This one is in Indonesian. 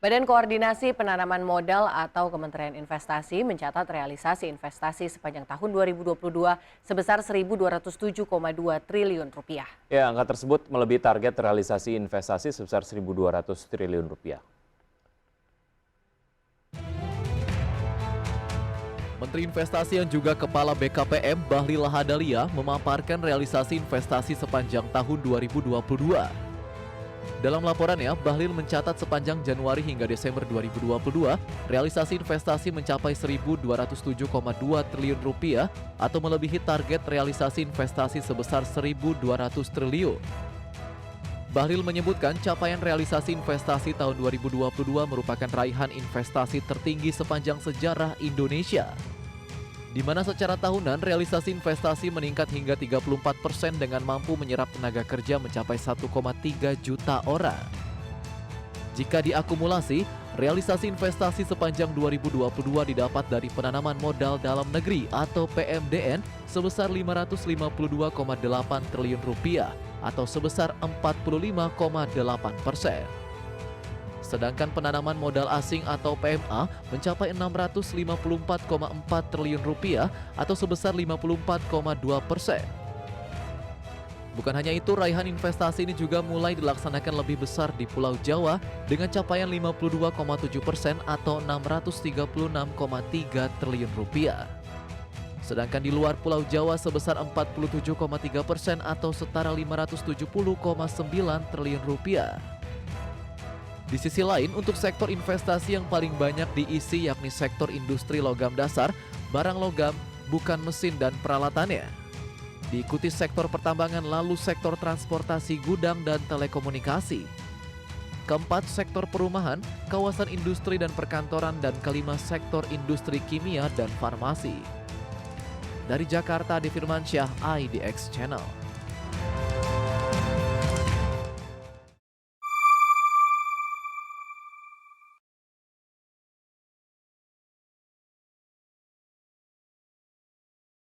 Badan Koordinasi Penanaman Modal atau Kementerian Investasi mencatat realisasi investasi sepanjang tahun 2022 sebesar 1.207,2 triliun rupiah. Ya, angka tersebut melebihi target realisasi investasi sebesar 1.200 triliun rupiah. Menteri Investasi yang juga Kepala BKPM Bahlil Lahadalia memaparkan realisasi investasi sepanjang tahun 2022. Dalam laporannya, Bahlil mencatat sepanjang Januari hingga Desember 2022, realisasi investasi mencapai 1.207,2 triliun rupiah atau melebihi target realisasi investasi sebesar 1.200 triliun. Bahlil menyebutkan capaian realisasi investasi tahun 2022 merupakan raihan investasi tertinggi sepanjang sejarah Indonesia, di mana secara tahunan realisasi investasi meningkat hingga 34% dengan mampu menyerap tenaga kerja mencapai 1,3 juta orang. Jika diakumulasi, realisasi investasi sepanjang 2022 didapat dari penanaman modal dalam negeri atau PMDN sebesar 552,8 triliun rupiah atau sebesar 45,8%. Sedangkan penanaman modal asing atau PMA mencapai 654,4 triliun rupiah atau sebesar 54,2%. Bukan hanya itu, raihan investasi ini juga mulai dilaksanakan lebih besar di Pulau Jawa dengan capaian 52,7% atau 636,3 triliun rupiah. Sedangkan di luar Pulau Jawa sebesar 47,3% atau setara 570,9 triliun rupiah. Di sisi lain, untuk sektor investasi yang paling banyak diisi yakni sektor industri logam dasar, barang logam, bukan mesin dan peralatannya. Diikuti sektor pertambangan lalu sektor transportasi gudang dan telekomunikasi. Keempat, sektor perumahan, kawasan industri dan perkantoran, dan kelima, sektor industri kimia dan farmasi. Dari Jakarta, Adi Firmansyah, IDX Channel.